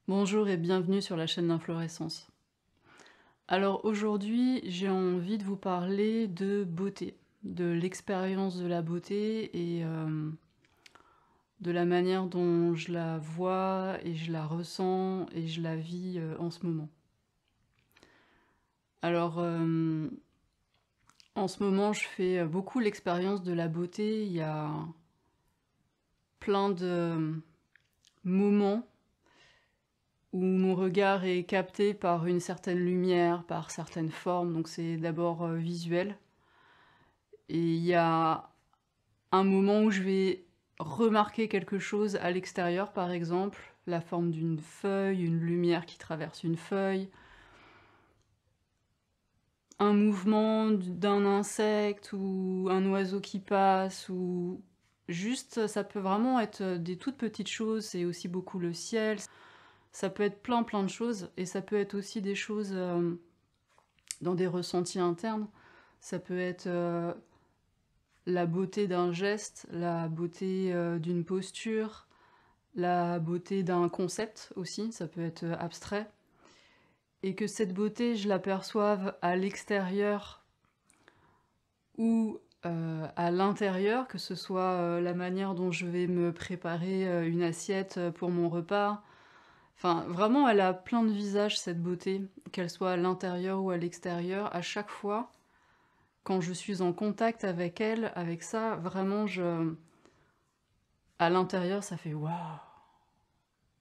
Bonjour et bienvenue sur la chaîne d'Inflorescence. Alors aujourd'hui, j'ai envie de vous parler de beauté, de l'expérience de la beauté et de la manière dont je la vois et je la ressens et je la vis en ce moment. Alors en ce moment, je fais beaucoup l'expérience de la beauté. Il y a plein de moments où mon regard est capté par une certaine lumière, par certaines formes, donc c'est d'abord visuel. Et il y a un moment où je vais remarquer quelque chose à l'extérieur, par exemple, la forme d'une feuille, une lumière qui traverse une feuille, un mouvement d'un insecte ou un oiseau qui passe, ou juste, ça peut vraiment être des toutes petites choses, c'est aussi beaucoup le ciel, ça peut être plein plein de choses, et ça peut être aussi des choses dans des ressentis internes, ça peut être la beauté d'un geste, la beauté d'une posture, la beauté d'un concept aussi, ça peut être abstrait. Et que cette beauté, je l'aperçoive à l'extérieur ou à l'intérieur, que ce soit la manière dont je vais me préparer une assiette pour mon repas. Enfin, vraiment, elle a plein de visages, cette beauté, qu'elle soit à l'intérieur ou à l'extérieur. À chaque fois, quand je suis en contact avec elle, avec ça, vraiment, à l'intérieur, ça fait waouh!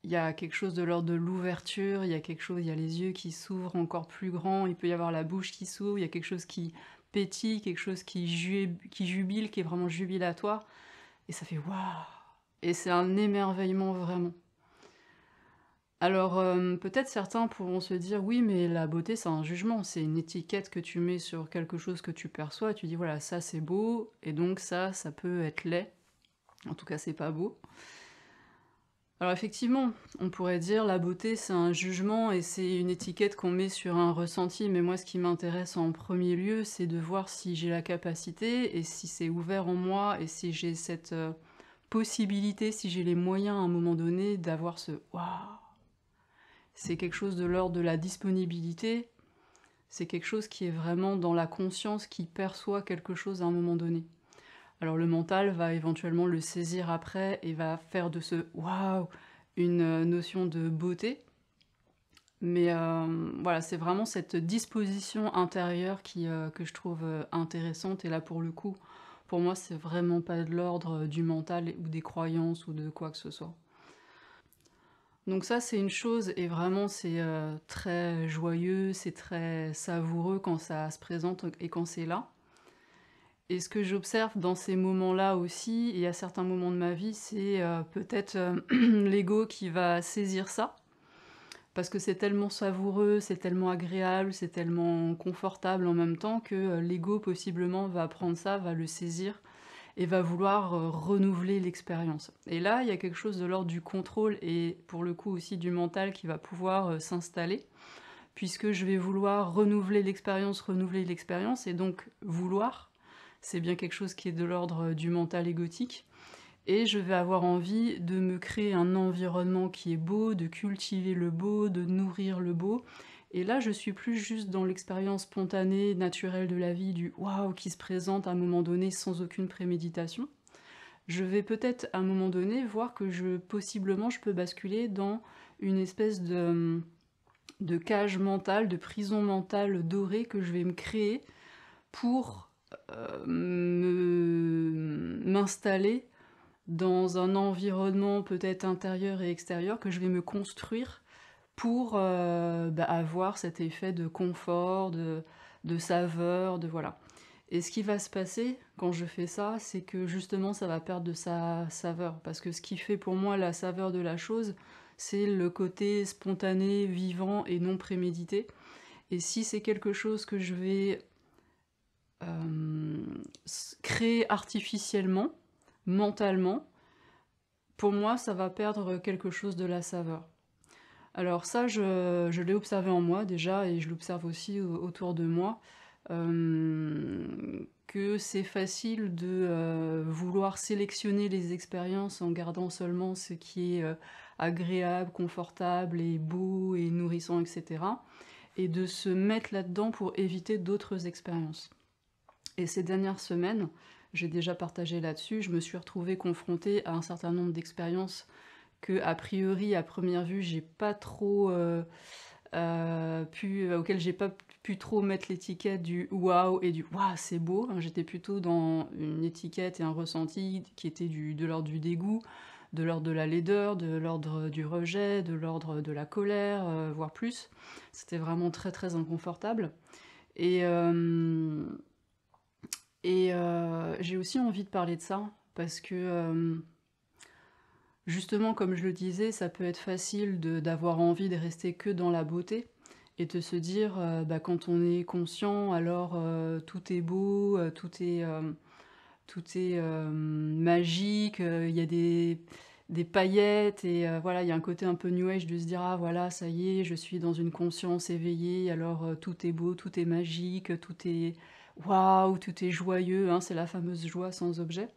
Il y a quelque chose de l'ordre de l'ouverture, il y a quelque chose, il y a les yeux qui s'ouvrent encore plus grands, il peut y avoir la bouche qui s'ouvre, il y a quelque chose qui pétille, quelque chose qui jubile, qui est vraiment jubilatoire, et ça fait waouh! Et c'est un émerveillement vraiment. Alors peut-être certains pourront se dire oui, mais la beauté c'est un jugement, c'est une étiquette que tu mets sur quelque chose que tu perçois, et tu dis voilà, ça c'est beau, et donc ça peut être laid, en tout cas c'est pas beau. Alors effectivement, on pourrait dire la beauté c'est un jugement et c'est une étiquette qu'on met sur un ressenti, mais moi ce qui m'intéresse en premier lieu, c'est de voir si j'ai la capacité et si c'est ouvert en moi et si j'ai cette possibilité, si j'ai les moyens à un moment donné d'avoir ce waouh. C'est quelque chose de l'ordre de la disponibilité, c'est quelque chose qui est vraiment dans la conscience qui perçoit quelque chose à un moment donné. Alors le mental va éventuellement le saisir après et va faire de ce waouh une notion de beauté. Mais voilà, c'est vraiment cette disposition intérieure que je trouve intéressante. Et là, pour le coup, pour moi, c'est vraiment pas de l'ordre du mental ou des croyances ou de quoi que ce soit. Donc ça, c'est une chose, et vraiment, c'est très joyeux, c'est très savoureux quand ça se présente et quand c'est là. Et ce que j'observe dans ces moments-là aussi, et à certains moments de ma vie, c'est peut-être l'ego qui va saisir ça, parce que c'est tellement savoureux, c'est tellement agréable, c'est tellement confortable en même temps que l'ego possiblement va prendre ça, va le saisir, et va vouloir renouveler l'expérience. Et là, il y a quelque chose de l'ordre du contrôle, et pour le coup aussi du mental qui va pouvoir s'installer, puisque je vais vouloir renouveler l'expérience, et donc vouloir, c'est bien quelque chose qui est de l'ordre du mental égotique, et je vais avoir envie de me créer un environnement qui est beau, de cultiver le beau, de nourrir le beau, et là je suis plus juste dans l'expérience spontanée, naturelle de la vie, du waouh qui se présente à un moment donné sans aucune préméditation. Je vais peut-être à un moment donné voir que possiblement je peux basculer dans une espèce de cage mentale, de prison mentale dorée que je vais me créer pour m'installer dans un environnement peut-être intérieur et extérieur que je vais me construire pour avoir cet effet de confort, de saveur, de voilà. Et ce qui va se passer quand je fais ça, c'est que justement ça va perdre de sa saveur. Parce que ce qui fait pour moi la saveur de la chose, c'est le côté spontané, vivant et non prémédité. Et si c'est quelque chose que je vais créer artificiellement, mentalement, pour moi ça va perdre quelque chose de la saveur. Alors ça, je l'ai observé en moi déjà, et je l'observe aussi autour de moi, que c'est facile de vouloir sélectionner les expériences en gardant seulement ce qui est agréable, confortable et beau et nourrissant, etc. Et de se mettre là-dedans pour éviter d'autres expériences. Et ces dernières semaines, j'ai déjà partagé là-dessus, je me suis retrouvée confrontée à un certain nombre d'expériences que, a priori, à première vue, j'ai pas trop auquel j'ai pas pu trop mettre l'étiquette du waouh et du waouh c'est beau. J'étais plutôt dans une étiquette et un ressenti qui était de l'ordre du dégoût, de l'ordre de la laideur, de l'ordre du rejet, de l'ordre de la colère, voire plus. C'était vraiment très très inconfortable. Et, euh, j'ai aussi envie de parler de ça parce que justement, comme je le disais, ça peut être facile d'avoir envie de rester que dans la beauté et de se dire, bah, quand on est conscient, alors tout est beau, tout est magique, il y a des paillettes et voilà, il y a un côté un peu New Age de se dire, ah voilà, ça y est, je suis dans une conscience éveillée, alors tout est beau, tout est magique, tout est waouh, tout est joyeux, hein, c'est la fameuse joie sans objet.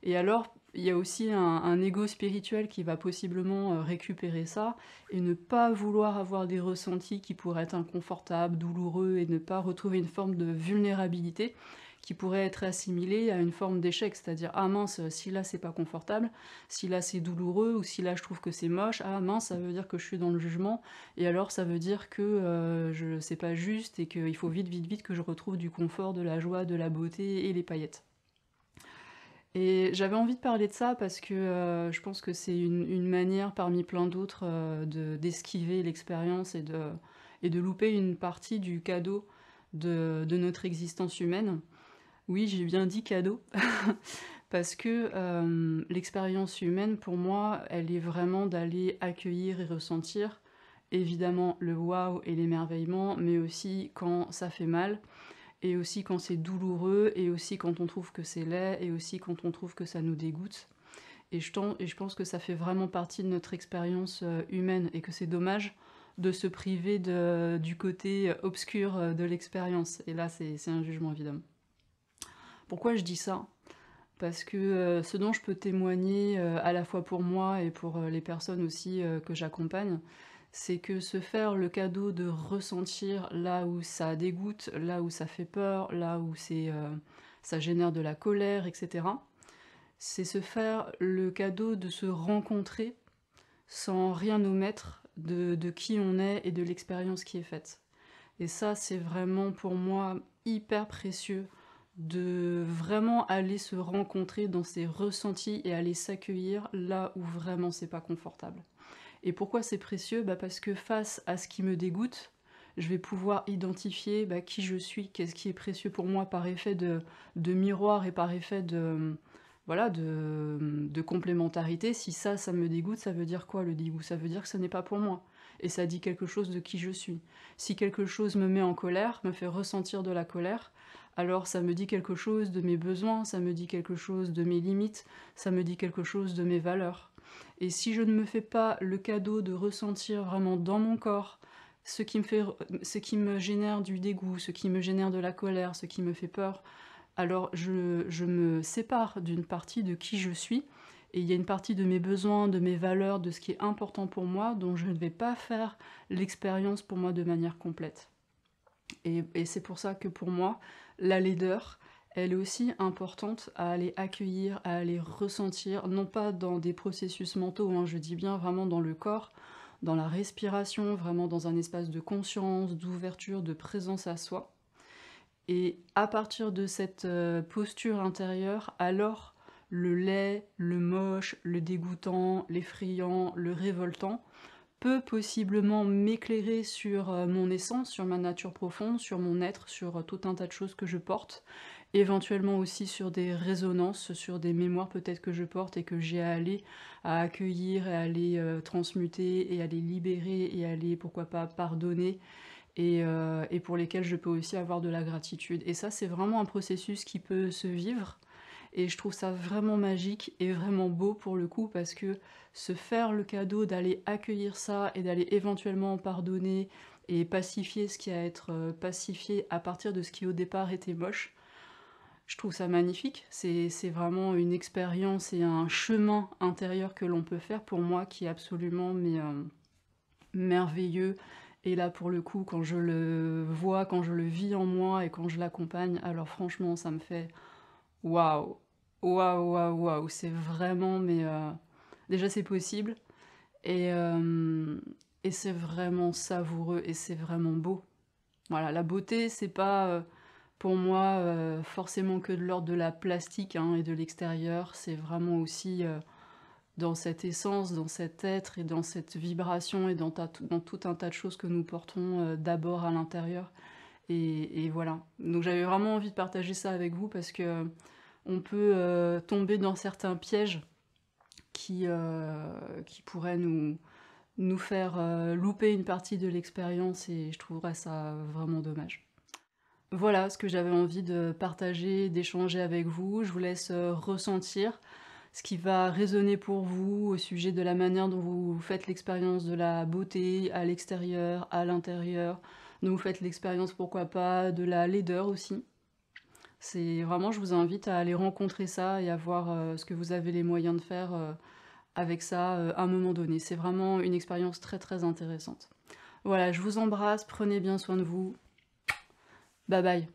Et alors, il y a aussi un ego spirituel qui va possiblement récupérer ça et ne pas vouloir avoir des ressentis qui pourraient être inconfortables, douloureux et ne pas retrouver une forme de vulnérabilité qui pourrait être assimilée à une forme d'échec, c'est-à-dire ah mince, si là c'est pas confortable, si là c'est douloureux ou si là je trouve que c'est moche, ah mince, ça veut dire que je suis dans le jugement et alors ça veut dire que c'est pas juste et qu'il faut vite vite vite que je retrouve du confort, de la joie, de la beauté et les paillettes. Et j'avais envie de parler de ça parce que je pense que c'est une manière parmi plein d'autres d'esquiver l'expérience et de louper une partie du cadeau de notre existence humaine. Oui, j'ai bien dit cadeau, parce que l'expérience humaine, pour moi, elle est vraiment d'aller accueillir et ressentir, évidemment, le waouh et l'émerveillement, mais aussi quand ça fait mal, et aussi quand c'est douloureux, et aussi quand on trouve que c'est laid, et aussi quand on trouve que ça nous dégoûte. Et je pense que ça fait vraiment partie de notre expérience humaine, et que c'est dommage de se priver du côté obscur de l'expérience. Et là, c'est un jugement, évidemment. Pourquoi je dis ça? Parce que ce dont je peux témoigner, à la fois pour moi et pour les personnes aussi que j'accompagne, c'est que se faire le cadeau de ressentir là où ça dégoûte, là où ça fait peur, là où ça génère de la colère, etc., c'est se faire le cadeau de se rencontrer sans rien omettre de qui on est et de l'expérience qui est faite. Et ça, c'est vraiment pour moi hyper précieux de vraiment aller se rencontrer dans ses ressentis et aller s'accueillir là où vraiment c'est pas confortable. Et pourquoi c'est précieux? Parce que face à ce qui me dégoûte, je vais pouvoir identifier qui je suis, qu'est-ce qui est précieux pour moi par effet de miroir et par effet voilà, de complémentarité. Si ça me dégoûte, ça veut dire quoi le dégoût? Ça veut dire que ce n'est pas pour moi. Et ça dit quelque chose de qui je suis. Si quelque chose me met en colère, me fait ressentir de la colère, alors ça me dit quelque chose de mes besoins, ça me dit quelque chose de mes limites, ça me dit quelque chose de mes valeurs. Et si je ne me fais pas le cadeau de ressentir vraiment dans mon corps ce qui me génère du dégoût, ce qui me génère de la colère, ce qui me fait peur, alors je me sépare d'une partie de qui je suis, et il y a une partie de mes besoins, de mes valeurs, de ce qui est important pour moi, dont je ne vais pas faire l'expérience pour moi de manière complète. Et c'est pour ça que pour moi, la laideur, elle est aussi importante à aller accueillir, à aller ressentir, non pas dans des processus mentaux, hein, je dis bien vraiment dans le corps, dans la respiration, vraiment dans un espace de conscience, d'ouverture, de présence à soi. Et à partir de cette posture intérieure, alors le laid, le moche, le dégoûtant, l'effrayant, le révoltant peut possiblement m'éclairer sur mon essence, sur ma nature profonde, sur mon être, sur tout un tas de choses que je porte, éventuellement aussi sur des résonances, sur des mémoires peut-être que je porte et que j'ai à accueillir et à aller transmuter et à les libérer et à aller, pourquoi pas, pardonner et pour lesquels je peux aussi avoir de la gratitude. Et ça, c'est vraiment un processus qui peut se vivre. Et je trouve ça vraiment magique et vraiment beau pour le coup parce que se faire le cadeau d'aller accueillir ça et d'aller éventuellement pardonner et pacifier ce qui a à être pacifié à partir de ce qui au départ était moche, Je trouve ça magnifique. C'est vraiment une expérience et un chemin intérieur que l'on peut faire pour moi qui est absolument mais, merveilleux. Et là, pour le coup, quand je le vois, quand je le vis en moi et quand je l'accompagne, alors franchement, ça me fait waouh! Waouh, waouh, waouh! C'est vraiment mais, déjà c'est possible et c'est vraiment savoureux et c'est vraiment beau. Voilà, la beauté, c'est pas, pour moi, forcément que de l'ordre de la plastique, hein, et de l'extérieur. C'est vraiment aussi, dans cette essence, dans cet être et dans cette vibration et dans tout un tas de choses que nous portons, d'abord à l'intérieur et voilà. Donc j'avais vraiment envie de partager ça avec vous parce que on peut, tomber dans certains pièges qui pourraient nous faire, louper une partie de l'expérience et je trouverais ça vraiment dommage. Voilà ce que j'avais envie de partager, d'échanger avec vous. Je vous laisse, ressentir ce qui va résonner pour vous au sujet de la manière dont vous faites l'expérience de la beauté à l'extérieur, à l'intérieur, dont vous faites l'expérience, pourquoi pas, de la laideur aussi. C'est vraiment je vous invite à aller rencontrer ça et à voir, ce que vous avez les moyens de faire, avec ça, à un moment donné. C'est vraiment une expérience très, très intéressante. Voilà, je vous embrasse, prenez bien soin de vous. Bye bye.